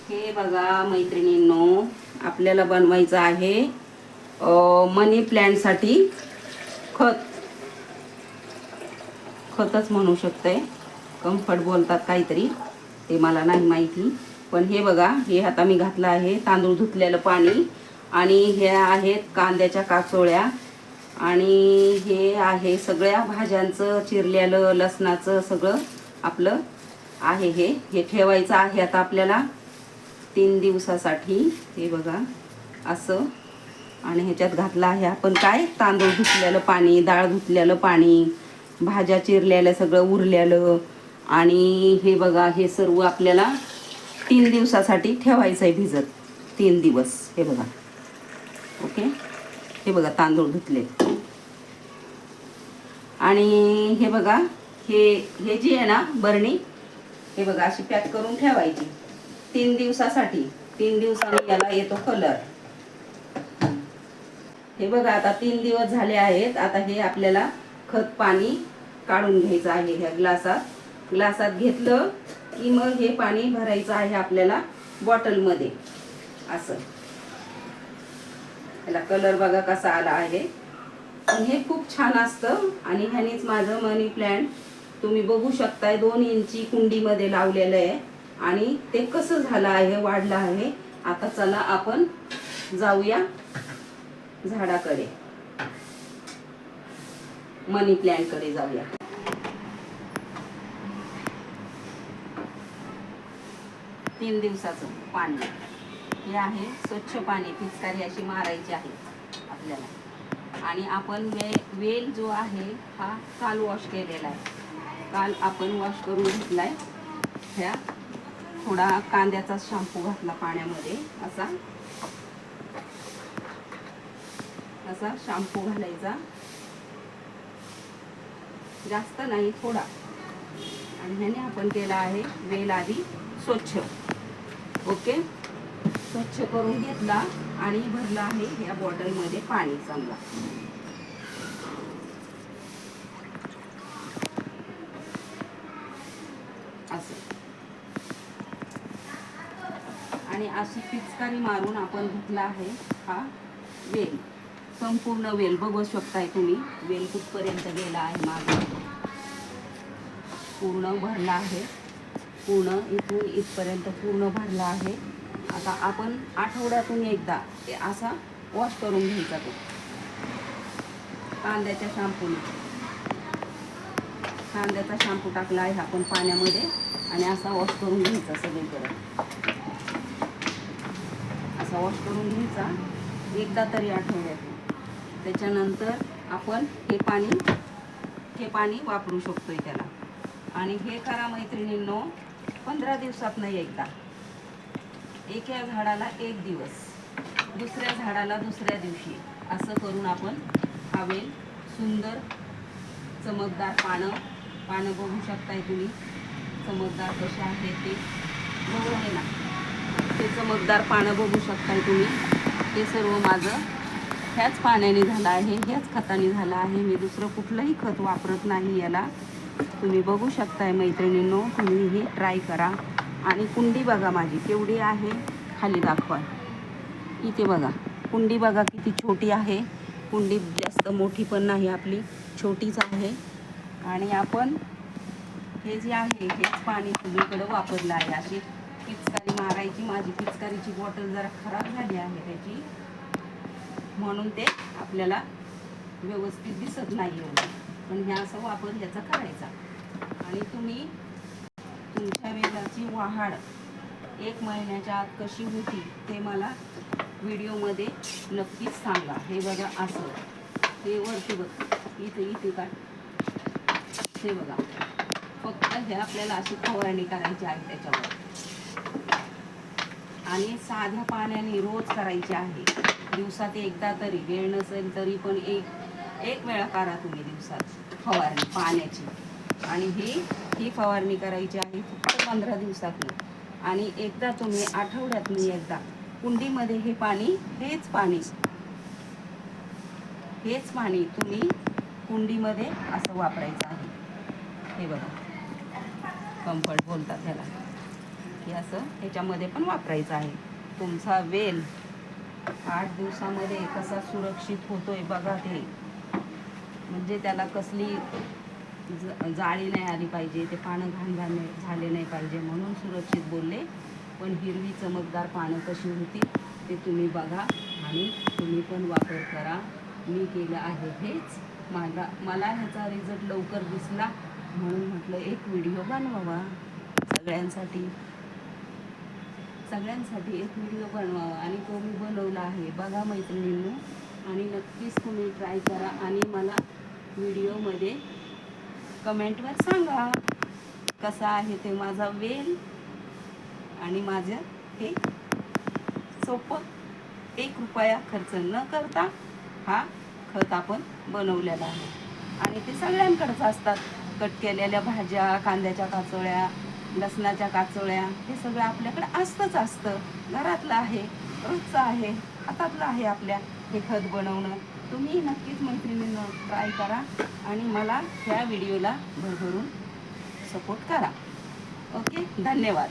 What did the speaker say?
हे बघा मैत्रिणींनो, आपल्याला बनवायचं आहे मनी प्लॅन्टसाठी खतच म्हणू शकते, कम्फर्ट बोलतात काहीतरी, ते मला नाही माहिती. पण हे बघा, हे आता मी घातलं आहे तांदूळ धुतलेलं पाणी, आणि हे आहेत कांद्याच्या काचोळ्या, आणि हे आहे सगळ्या भाज्यांचं चिरलेलं, लसणाचं सगळं आपलं आहे. हे ठेवायचं आहे आता आपल्याला 3 दिवसासाठी. हे बघा असं. आणि ह्याच्यात घातलं आहे आपण काय, तांदूळ धुतलेलं पाणी, डाळ धुतलेलं पाणी, भाज्या चिरलेलं सगळं उरलेलं, आणि हे बघा हे सर्व आपल्याला 3 दिवसासाठी ठेवायचं आहे भिजत, 3 दिवस. हे बघा, ओके. हे बघा तांदूळ धुतले, आणि हे बघा हे जी आहे ना बरणी, हे बघा अशी पॅक करून ठेवायची 3 दिवसासाठी. 3 दिवसांनी याला येतो कलर. हे बघा आता 3 दिवस झाले आहेत. आता हे आपल्याला खत पाणी काढून घ्यायचं आहे. ह्या ग्लासात घेतलं की मग हे पाणी भरायचं आहे आपल्याला बॉटलमध्ये असं. याला कलर बघा कसा आला आहे. पण हे खूप छान असतं, आणि ह्यानेच माझं मनी प्लॅन्ट तुम्ही बघू शकताय 2 इंची कुंडीमध्ये लावलेलं आहे, आणि ते कसं झालं आहे, वाढलं आहे. आता चला आपण जाऊया झाडाकडे, मनी प्लॅन्ट कडे जाऊया. तीन दिवसाचं पाणी हे आहे, स्वच्छ पाणी, पिचकारी अशी मारायची आहे आपल्याला. आणि आपण वेल जो आहे हा काल वॉश केलेला आहे. काल आपण वॉश करून घेतलाय. ह्या थोडा कांद्याचा शॅम्पू घातला पाण्यामध्ये, असा शॅम्पू घालायचा, जास्त नाही थोडा. आणि ह्याने आपण केला आहे वेल आधी स्वच्छ, ओके. स्वच्छ करून घेतला आणि भरला आहे या बॉटलमध्ये पाणी समजा. असं. आणि अशी पिचकारी मारून आपण धुतला आहे हा वेल, संपूर्ण वेल बघू शकताय तुम्ही. वेल कुठपर्यंत गेला आहे माझा, पूर्ण भरला आहे, पूर्ण इथून इथपर्यंत पूर्ण भरला आहे. आता आपण आठवड्यातून एकदा असा वॉश करून घ्यायचा तो कांद्याच्या शॅम्पूने. कांद्याचा शॅम्पू टाकला आहे आपण पाण्यामध्ये, आणि असा वॉश करून घ्यायचा सगळीकडे. असा वॉश करून घ्यायचा एकदा तरी आठवड्यातून. त्याच्यानंतर आपण हे पाणी वापरू शकतोय त्याला. आणि हे करा मैत्रिणींनो, 15 दिवसातनं एकदा. एका झाडाला 1 दिवस, दुसऱ्या झाडाला दुसऱ्या दिवशी, असं करून आपण हा वेल सुंदर चमकदार पानं बघू शकताय तुम्ही. चमकदार कसे आहे ते बघू आहे ना, ते चमकदार पानं बघू शकताय तुम्ही. हे सर्व माझं ह्याच पाण्याने झालं आहे, ह्याच खताने झालं आहे. मी दुसरं कुठलंही खत वापरत नाही याला. तुम्ही बघू शकताय मैत्रिणींनो, तुम्ही हे ट्राय करा. आणि कुंडी बघा माझी केवढी आहे, खाली दाखवा. इथे बघा कुंडी बघा किती छोटी आहे. कुंडी जास्त मोठी पण नाही आपली, छोटीच आहे. आणि आपण हे जे आहे हेच पाणी सगळीकडे वापरलं आहे. अशी पिचकारी मारायची. माझी पिचकारीची बॉटल जरा खराब झाली आहे त्याची, म्हणून ते आपल्याला व्यवस्थित दिसत नाही एवढं. पण हे असं वापर याचा करायचा. आणि तुम्ही तुमच्या वेलाची वाढ 1 महिन्याच्या आत कशी होती ते मला व्हिडिओमध्ये नक्कीच सांगा. हे बघा असं, हे वरती बघ, इथे काय, हे बघा. फक्त हे आपल्याला अशी फवारणी करायची आहे त्याच्यावर, आणि साध्या पाण्याने रोज करायची आहे. दिवसात एकदा तरी, वेळ नसेल तरी पण एक वेळा करा तुम्ही दिवसात फवारणी पाण्याची. आणि ही फवारणी करायची आहे फक्त 15 दिवसातून. आणि एकदा तुम्ही आठवड्यातून एकदा कुंडीमध्ये हे पाणी, हेच पाणी तुम्ही कुंडीमध्ये असं वापरायचं आहे. हे बघा, कम्फर्ट बोलतात त्याला. हे असं ह्याच्यामध्ये पण वापरायचं आहे. तुमचा वेल 8 दिवसामध्ये कसा सुरक्षित होतोय बघा. ते म्हणजे त्याला कसली जाळी नाही आली पाहिजे, ते पानं घाण झाले नाही पाहिजे म्हणून सुरक्षित बोलले. पण हिरवी चमकदार पानं कशी होती ते तुम्ही बघा आणि तुम्ही पण वापर करा. मी केलं आहे हेच. मला ह्याचा रिझल्ट लवकर दिसला म्हणून म्हटलं एक व्हिडिओ बनवावा सगळ्यांसाठी एक व्हिडिओ बनवावा आणि तो मी बनवला आहे. बघा मैत्रिणींनो, आणि नक्कीच तुम्ही ट्राय करा आणि मला व्हिडिओमध्ये कमेंटवर सांगा कसा आहे ते माझा वेल. आणि माझं हे सोपं 1 रुपया खर्च न करता हा खत आपण बनवलेला आहे. आणि ते सगळ्यांकडेच असतात. कट केलेल्या भाज्या, कांद्याच्या काचोळ्या, लसणाच्या काचोळ्या, हे सगळं आपल्याकडे असतं. घरातलं आहे, रोजचं आहे, हातातलं आहे आपल्या हे खत बनवणं. तुम्ही नक्कीच मैत्रिणींनो ट्राय करा आणि मला ह्या व्हिडिओला भरभरून सपोर्ट करा. ओके, धन्यवाद.